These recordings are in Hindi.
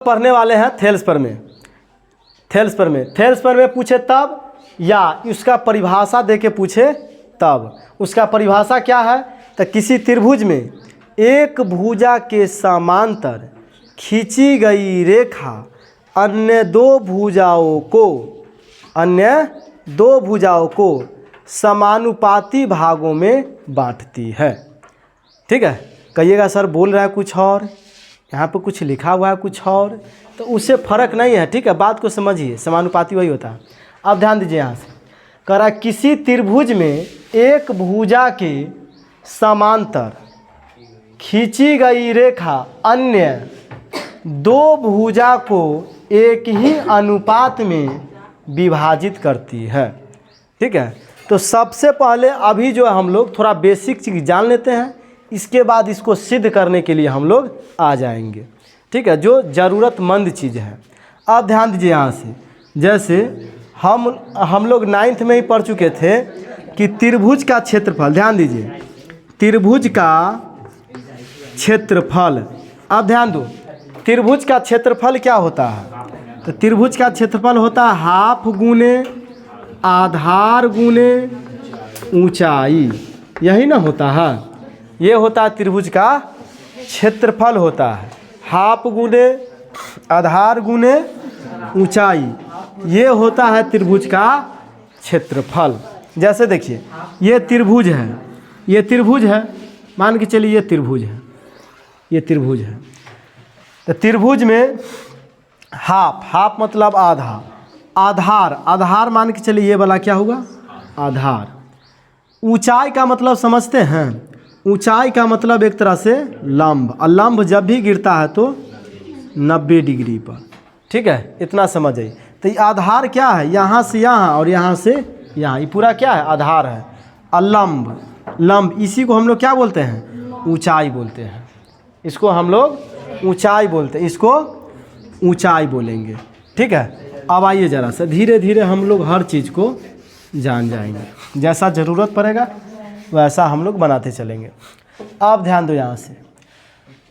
पढ़ने वाले हैं थेल्सपर में। थेल्सपर में पूछे तब या उसका परिभाषा दे के पूछे तब। उसका परिभाषा क्या है? तो किसी त्रिभुज में एक भुजा के समांतर खींची गई रेखा अन्य दो भुजाओं को समानुपाती भागों में बांटती है। ठीक है, कहिएगा सर बोल रहा है कुछ और, यहाँ पे कुछ लिखा हुआ है कुछ और, तो उससे फ़र्क नहीं है। ठीक है, बात को समझिए, समानुपाती वही होता है। अब ध्यान दीजिए, यहाँ से कह रहा किसी त्रिभुज में एक भुजा के समांतर खींची गई रेखा अन्य दो भुजा को एक ही अनुपात में विभाजित करती है। ठीक है, तो सबसे पहले अभी जो हम लोग थोड़ा बेसिक चीज़ जान लेते हैं, इसके बाद इसको सिद्ध करने के लिए हम लोग आ जाएंगे। ठीक है, जो ज़रूरतमंद चीज़ है। अब ध्यान दीजिए, यहाँ से जैसे हम लोग 9th में ही पढ़ चुके थे कि त्रिभुज का क्षेत्रफल, ध्यान दीजिए, त्रिभुज का क्षेत्रफल। अब ध्यान दो, त्रिभुज का क्षेत्रफल क्या होता है? तो त्रिभुज का क्षेत्रफल होता है हाफ गुने आधार गुने ऊंचाई, यही ना होता है। ये होता है त्रिभुज का क्षेत्रफल होता है, हाफ गुने आधार गुने ऊंचाई, ये होता है त्रिभुज का क्षेत्रफल। जैसे देखिए, ये त्रिभुज है, मान के चलिए ये त्रिभुज है, तो त्रिभुज में हाफ मतलब आधार मान के चलिए ये वाला क्या होगा? आधार। ऊंचाई का मतलब समझते हैं? ऊंचाई का मतलब एक तरह से लंब, और लंब जब भी गिरता है तो 90 डिग्री पर। ठीक है, इतना समझ आइए। तो ये आधार क्या है? यहाँ से यहाँ और यहाँ से यहाँ, ये पूरा क्या है? आधार है। और लंब इसी को हम लोग क्या बोलते हैं? ऊंचाई बोलते हैं। इसको हम लोग ऊंचाई बोलते हैं, इसको ऊंचाई बोलेंगे। ठीक है, अब आइए ज़रा सा धीरे धीरे हम लोग हर चीज़ को जान जाएंगे, जैसा ज़रूरत पड़ेगा वैसा हम लोग बनाते चलेंगे। अब ध्यान दो, यहाँ से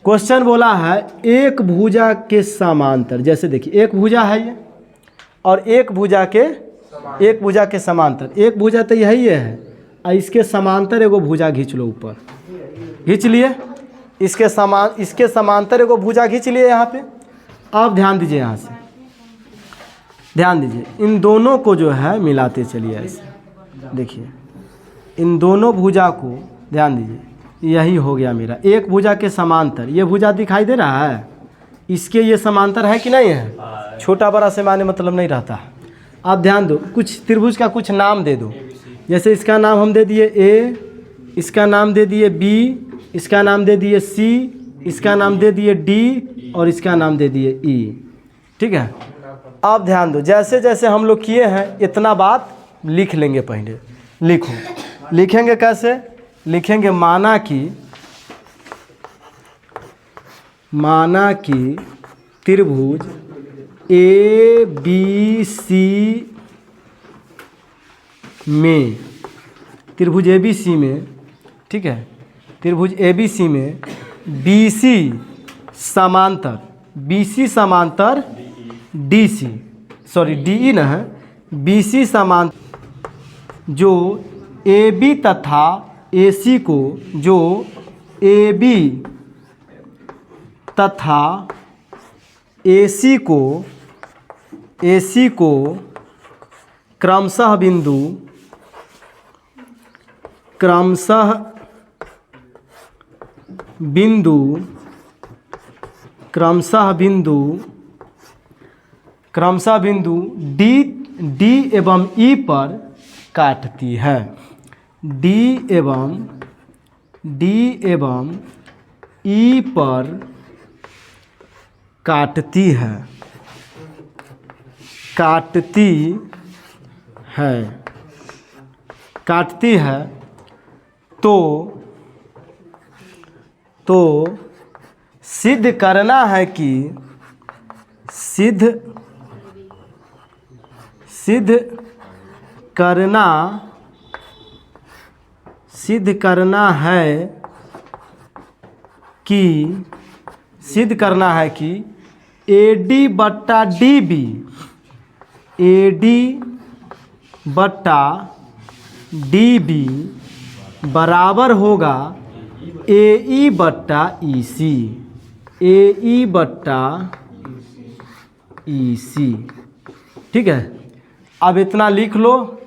क्वेश्चन बोला है एक भुजा के समांतर। जैसे देखिए, एक भुजा है ये, और एक भुजा के समांतर, एक भुजा तो यही है, और इसके समांतर एगो भुजा खींच लो, ऊपर खींच लिए, इसके समांतर एगो भुजा खींच लिए यहाँ पे। अब ध्यान दीजिए, यहाँ से ध्यान दीजिए, इन दोनों को जो है मिलाते चलिए ऐसे। देखिए, इन दोनों भुजा को ध्यान दीजिए, यही हो गया मेरा एक भुजा के समांतर। ये भुजा दिखाई दे रहा है, इसके ये समांतर है कि नहीं है? छोटा बड़ा से माने मतलब नहीं रहता है। अब ध्यान दो, कुछ त्रिभुज का कुछ नाम दे दो। जैसे इसका नाम हम दे दिए ए, इसका नाम दे दिए बी, इसका नाम दे दिए सी, इसका नाम दे दिए डी, और इसका नाम दे दिए ई। ठीक है, अब ध्यान दो, जैसे जैसे हम लोग किए हैं इतना बात लिख लेंगे। पहले लिखो, लिखेंगे कैसे? लिखेंगे माना कि त्रिभुज ए बी सी में, त्रिभुज ए बी सी में, ठीक है, त्रिभुज ए बी सी में बी सी समांतर D C, sorry D E ना है, बी सी समांतर जो ए बी तथा ए सी को, जो ए बी तथा ए सी को क्रमशः बिंदु डी एवं ई पर काटती है। डी एवं ई पर काटती है तो सिद्ध करना है कि AD बट्टा DB, AD बट्टा DB बराबर होगा AE बट्टा EC, AE बट्टा EC। ठीक है, अब इतना लिख लो,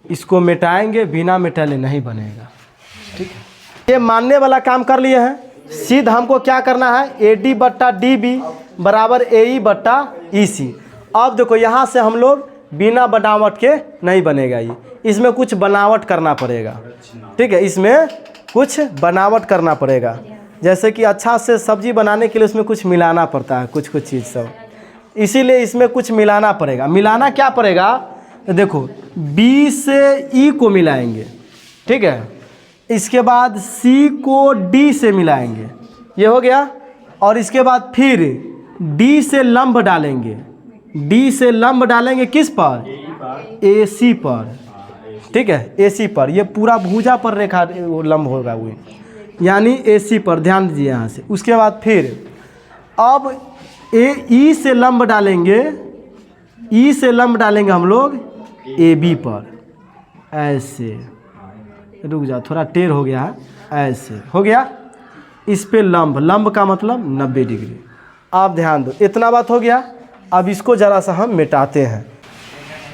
इसको मिटाएंगे, बिना मिटाले नहीं बनेगा। ठीक है, ये मानने वाला काम कर लिए हैं। सीधा हमको क्या करना है, AD बट्टा DB बराबर AE बट्टा EC। अब देखो यहाँ से हम लोग बिना बनावट के नहीं बनेगा ये, इसमें कुछ बनावट करना पड़ेगा। ठीक है, इसमें कुछ बनावट करना पड़ेगा, जैसे कि अच्छा से सब्जी बनाने के लिए उसमें कुछ मिलाना पड़ता है, कुछ चीज़ सब, इसीलिए इसमें कुछ मिलाना पड़ेगा। मिलाना क्या पड़ेगा, तो देखो B से E को मिलाएंगे। ठीक है, इसके बाद C को D से मिलाएंगे, ये हो गया। और इसके बाद फिर D से लंब डालेंगे, D से लंब डालेंगे किस पर, AC पर। ठीक है, AC पर, ये पूरा भुजा पर रेखा वो लंब होगा वो, यानी AC पर, ध्यान दीजिए यहाँ से। उसके बाद फिर अब E से लंब डालेंगे, E से लंब डालेंगे हम लोग AB पर, ऐसे। रुक जाओ, थोड़ा टेढ़ हो गया है, ऐसे हो गया। इस पे लंब, लंब का मतलब 90 डिग्री। आप ध्यान दो, इतना बात हो गया। अब इसको ज़रा सा हम मिटाते हैं।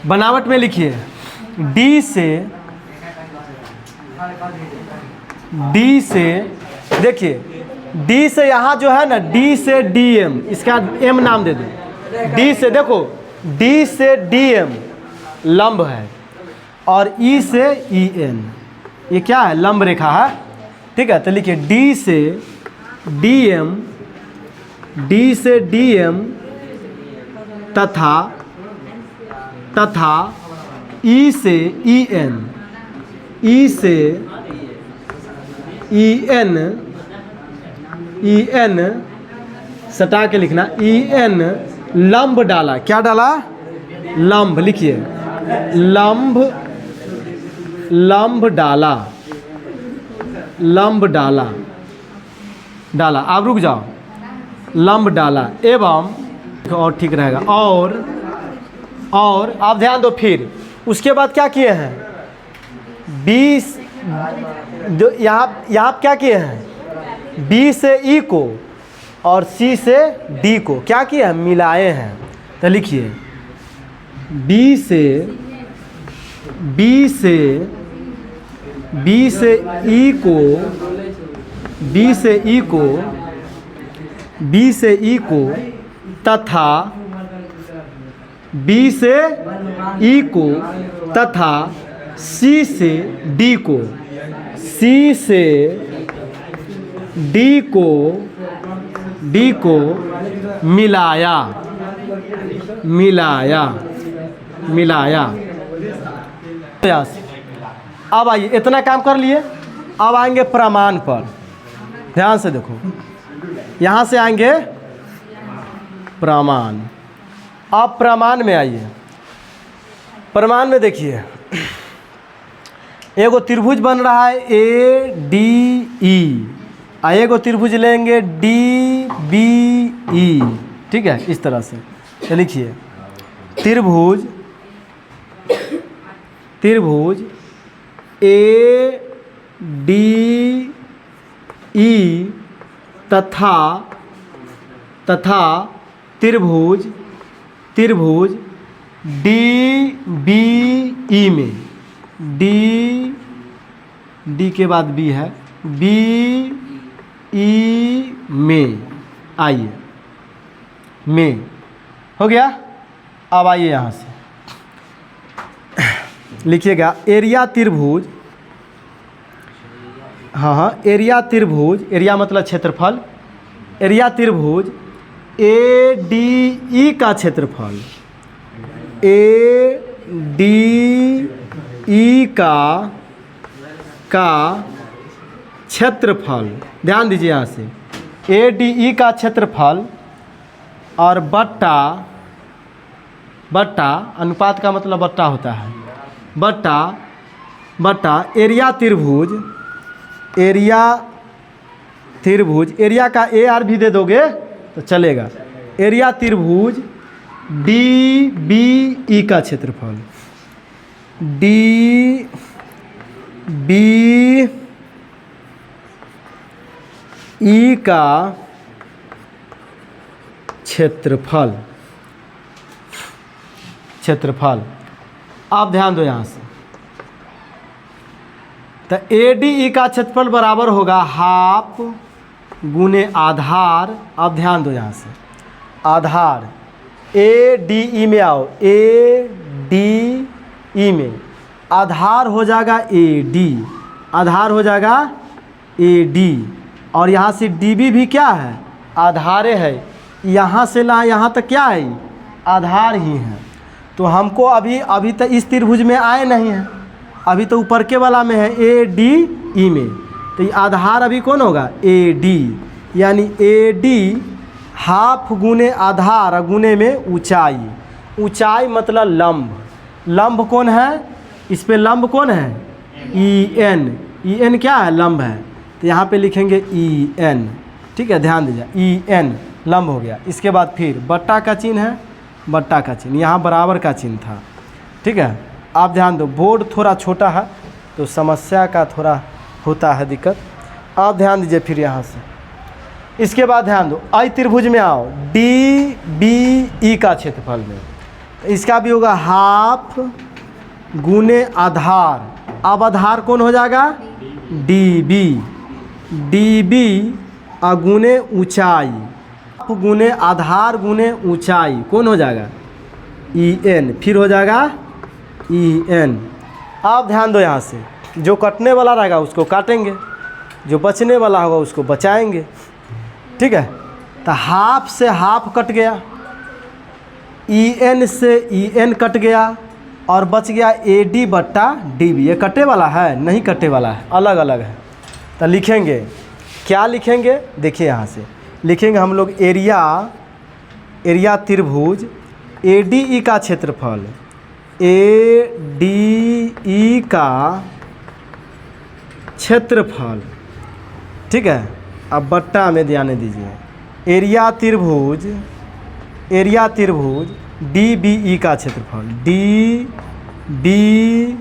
बनावट में लिखिए D से देखिए, D से यहाँ जो है ना, D से DM, इसका M नाम दे दो। D से देखो, D से DM लंब है, और E से EN ये क्या है, लंब रेखा है। ठीक है, तो लिखिए D से DM, D से DM तथा E से EN, E से EN सटा के लिखना, EN लंब डाला। क्या डाला, लंब। लिखिए लंब डाला, लंब डाला। आप रुक जाओ, लंब डाला एवं, और ठीक रहेगा। और आप ध्यान दो, फिर उसके बाद क्या किए हैं, 20 जो यहाँ क्या किए हैं, B से E को और C से D को क्या किए हैं, मिलाए हैं। तो लिखिए B से E को तथा B से E को तथा C से D को, C से D को मिलाया। अब आइए, इतना काम कर लिए। अब आएंगे प्रमाण पर, ध्यान से देखो, यहाँ से आएंगे प्रमाण। अब प्रमाण में आइए, प्रमाण में देखिए, एगो त्रिभुज बन रहा है ADE, एगो त्रिभुज लेंगे DBE। ठीक है, इस तरह से। तो लिखिए त्रिभुज ADE तथा त्रिभुज DBE में, D के बाद B है, BE में आइए, में हो गया। अब आइए यहाँ से लिखिएगा एरिया त्रिभुज, एरिया त्रिभुज, एरिया मतलब क्षेत्रफल, एरिया त्रिभुज ADE का क्षेत्रफल, ADE का क्षेत्रफल, ध्यान दीजिए यहाँ से, ADE का क्षेत्रफल और बट्टा अनुपात का मतलब बट्टा होता है, बट्टा एरिया त्रिभुज, एरिया का AR भी दे दोगे तो चलेगा, एरिया त्रिभुज डी बी ई का क्षेत्रफल, डी बी ई का क्षेत्रफल, क्षेत्रफल। आप ध्यान दो यहाँ से, तो ए डी ई का क्षेत्रफल बराबर होगा हाफ गुने आधार। अब ध्यान दो यहाँ से, आधार ए डी ई में आओ, ए डी ई में आधार हो जाएगा ए डी, आधार हो जाएगा ए डी, और यहाँ से डी बी भी क्या है, आधारे है। यहाँ से ला यहाँ तक क्या है, आधार ही है। तो हमको अभी तक इस त्रिभुज में आए नहीं हैं, अभी तो ऊपर के वाला में है ए डी ई में, तो ये आधार अभी कौन होगा, ए डी, यानी ए डी हाफ गुने आधार गुने में ऊंचाई, ऊंचाई मतलब लंब, लंब कौन है, इस पे लंब कौन है, ई एन, ई एन क्या है, लंब है, तो यहाँ पे लिखेंगे ई एन। ठीक है, ध्यान दीजिए, ई एन लंब हो गया। इसके बाद फिर बट्टा का चिन्ह है, बट्टा का चिन्ह, यहाँ बराबर का चिन्ह था। ठीक है, आप ध्यान दो, बोर्ड थोड़ा छोटा है तो समस्या का थोड़ा होता है दिक्कत। आप ध्यान दीजिए फिर यहाँ से, इसके बाद ध्यान दो, आई त्रिभुज में आओ, डी बी ई का क्षेत्रफल में, इसका भी होगा हाफ गुने आधार। अब आधार कौन हो जाएगा, डी बी, डी बी गुने ऊंचाई, गुने आधार गुने ऊंचाई कौन हो जाएगा, ई एन, फिर हो जाएगा ई एन। आप ध्यान दो यहाँ से, जो कटने वाला रहेगा उसको काटेंगे, जो बचने वाला होगा उसको बचाएंगे। ठीक है, तो हाफ से हाफ कट गया, ई एन से ई एन कट गया, और बच गया ए डी बट्टा डी बी। ये कटे वाला है, नहीं कटे वाला है, अलग अलग है। तो लिखेंगे, क्या लिखेंगे, देखिए यहाँ से लिखेंगे हम लोग, एरिया त्रिभुज ए डी ई का क्षेत्रफल, ए डी ई का क्षेत्रफल। ठीक है, अब बट्टा में ध्यान दीजिए, एरिया त्रिभुज डी बी ई का क्षेत्रफल, डी बी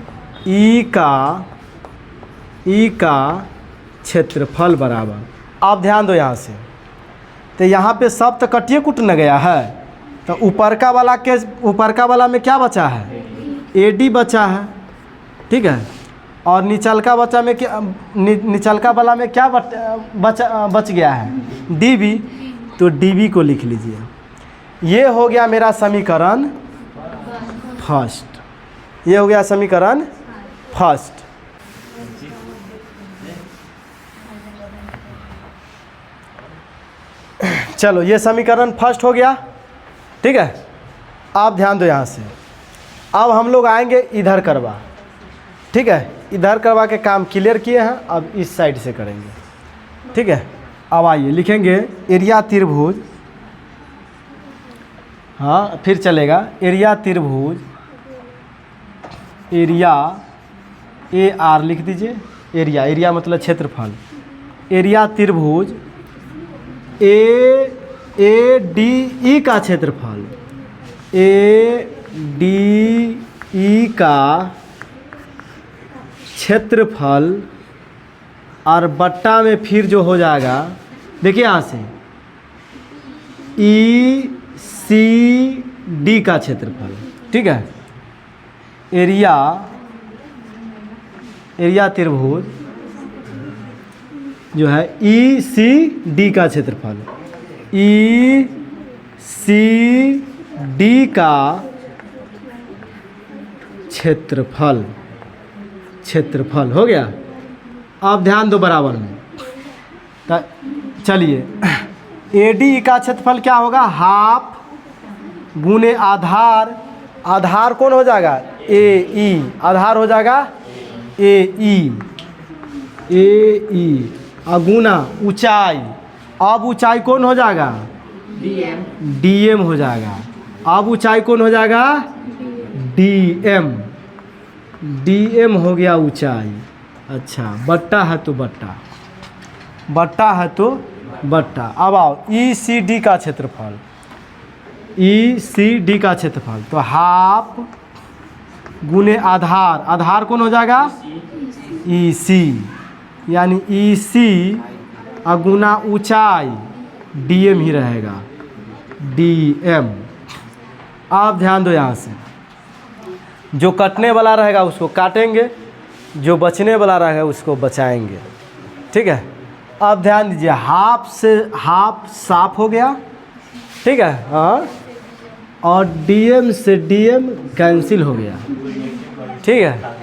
ई का क्षेत्रफल बराबर। आप ध्यान दो यहाँ से, तो यहाँ पे सब तो कटिए कुट न गया है, तो ऊपर का वाला में क्या बचा है, ए डी बचा है। ठीक है, और निचलका बचा में क्या, निचलका वाला में क्या बच गया है, डी बी, तो डी बी को लिख लीजिए। ये हो गया मेरा समीकरण फर्स्ट, ये हो गया समीकरण फर्स्ट। चलो, ये समीकरण फर्स्ट हो गया। ठीक है, आप ध्यान दो यहाँ से, अब हम लोग आएंगे इधर करवा। ठीक है, इधर करवा के काम क्लियर किए हैं, अब इस साइड से करेंगे। ठीक है, अब आइए लिखेंगे एरिया त्रिभुज, हाँ फिर चलेगा, एरिया त्रिभुज, एरिया ए आर लिख दीजिए, एरिया मतलब क्षेत्रफल, एरिया त्रिभुज ए डी ई का क्षेत्रफल, ए डी ई का क्षेत्रफल, और बट्टा में फिर जो हो जाएगा, देखिए यहाँ से ई सी डी का क्षेत्रफल। ठीक है, एरिया त्रिभुज जो है ई सी डी का क्षेत्रफल, ई सी डी का क्षेत्रफल हो गया। आप ध्यान दो बराबर में, तो चलिए, ए डी का क्षेत्रफल क्या होगा, हाफ गुने आधार, आधार कौन हो जाएगा, ए ई, आधार हो जाएगा ए ई, गुना ऊंचाई, अब ऊंचाई कौन हो जाएगा, डी एम हो जाएगा। अब ऊंचाई कौन हो जाएगा, डी एम हो गया ऊंचाई। अच्छा, बट्टा है तो बट्टा। अब आओ ई सी डी का क्षेत्रफल, ई सी डी का क्षेत्रफल। तो हाफ गुने आधार, आधार कौन हो जाएगा? ई सी, यानी ई सी गुना ऊंचाई डी एम ही रहेगा, डी एम। आप ध्यान दो, यहाँ से जो कटने वाला रहेगा उसको काटेंगे, जो बचने वाला रहेगा उसको बचाएंगे। ठीक है, अब ध्यान दीजिए, हाफ से हाफ साफ हो गया, ठीक है, हाँ, और डीएम से डीएम कैंसिल हो गया। ठीक है,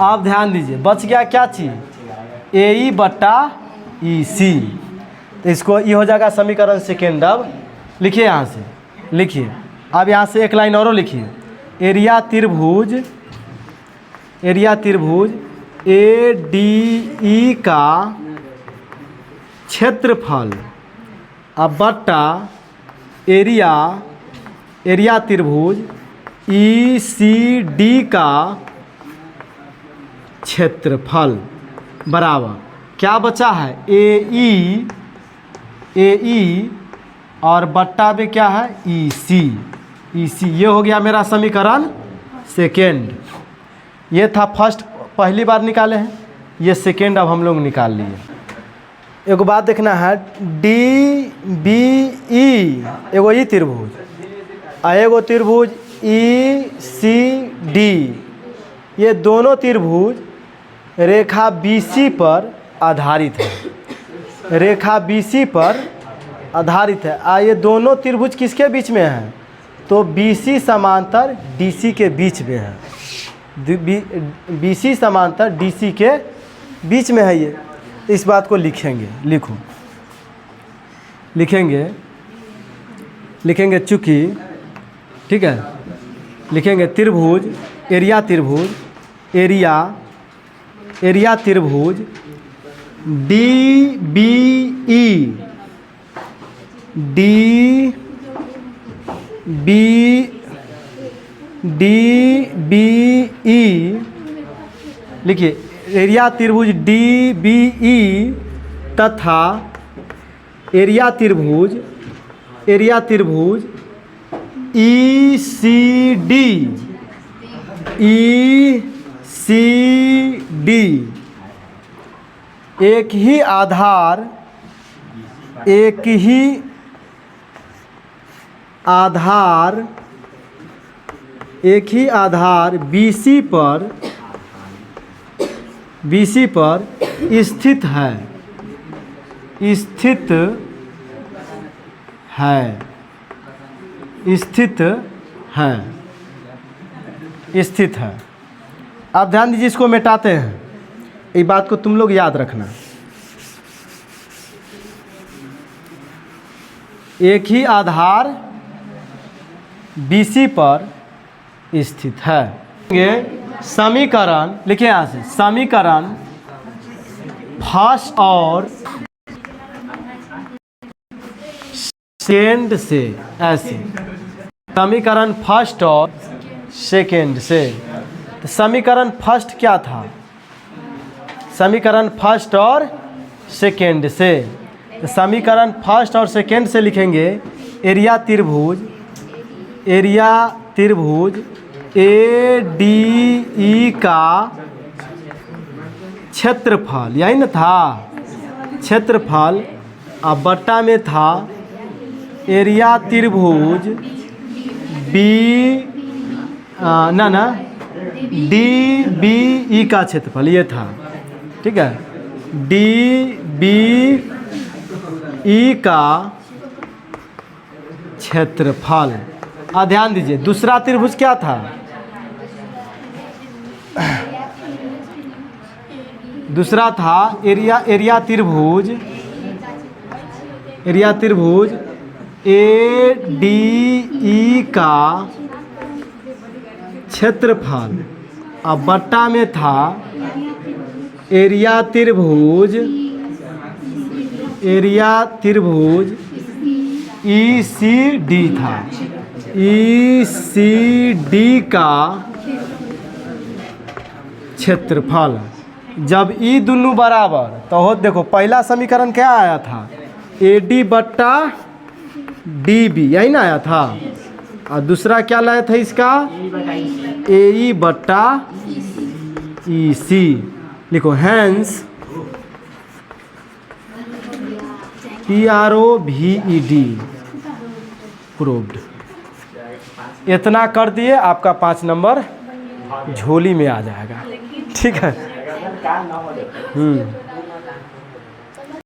आप ध्यान दीजिए, बच गया क्या चीज़? ए ई बट्टा ई सी। तो इसको ये हो जाएगा समीकरण सेकेंड। अब लिखिए, यहाँ से लिखिए, अब यहाँ से एक लाइन और लिखिए, एरिया त्रिभुज, एरिया त्रिभुज ए डी ई का क्षेत्रफल अब बट्टा एरिया, एरिया त्रिभुज ई सी डी का क्षेत्रफल बराबर क्या बचा है? ए ई और बट्टा में क्या है? ई सी, ई सी। ये हो गया मेरा समीकरण सेकेंड। ये था फर्स्ट, पहली बार निकाले हैं, ये सेकेंड अब हम लोग निकाल लिए। एक बात देखना है, डी बी ई एगो ई त्रिभुज, एगो त्रिभुज ई सी डी, ये दोनों त्रिभुज रेखा BC पर आधारित है, रेखा BC पर आधारित है। ये दोनों त्रिभुज किसके बीच में है? तो BC समांतर DC के बीच में है, BC समांतर DC के बीच में है। ये इस बात को लिखेंगे, लिखो, लिखेंगे, लिखेंगे चूँकि, ठीक है, लिखेंगे त्रिभुज, एरिया त्रिभुज, एरिया, एरिया त्रिभुज D B E, D B E, लिखिए, एरिया त्रिभुज डी बी ई तथा एरिया त्रिभुज, एरिया त्रिभुज ई सी डी, ई सी डी एक ही आधार, एक ही आधार, एक ही आधार BC पर, BC पर स्थित है, स्थित है, स्थित है, स्थित है। आप ध्यान दीजिए, इसको मिटाते हैं, ये बात को तुम लोग याद रखना। एक ही आधार BC पर स्थित है। ये समीकरण लिखिए, यहाँ से समीकरण फर्स्ट और सेकेंड से, ऐसे समीकरण फर्स्ट और सेकेंड से। तो समीकरण फर्स्ट क्या था? समीकरण फर्स्ट और सेकेंड से। तो समीकरण फर्स्ट और सेकेंड से लिखेंगे एरिया त्रिभुज, एरिया त्रिभुज ए डी ई का क्षेत्रफल, यही ना था क्षेत्रफल, अब बट्टा में था एरिया त्रिभुज बी ना डी बी ई का क्षेत्रफल, ये था, ठीक है, डी बी ई का क्षेत्रफल। ध्यान दीजिए, दूसरा त्रिभुज क्या था? दूसरा था एरिया त्रिभुज, एरिया त्रिभुज ए डी ई का क्षेत्रफल, अब बट्टा में था एरिया त्रिभुज, एरिया त्रिभुज ई सी डी था, ई सी डी का क्षेत्रफल। जब ई दोनों बराबर, तो हो देखो पहला समीकरण क्या आया था? ए डी बट्टा डी बी, यही ना आया था। और दूसरा क्या लाया था इसका, ए बट्टा ई सी। लिखो हैंस PROVED प्रूव्ड। इतना कर दिए आपका 5 नंबर झोली में आ जाएगा। ठीक है।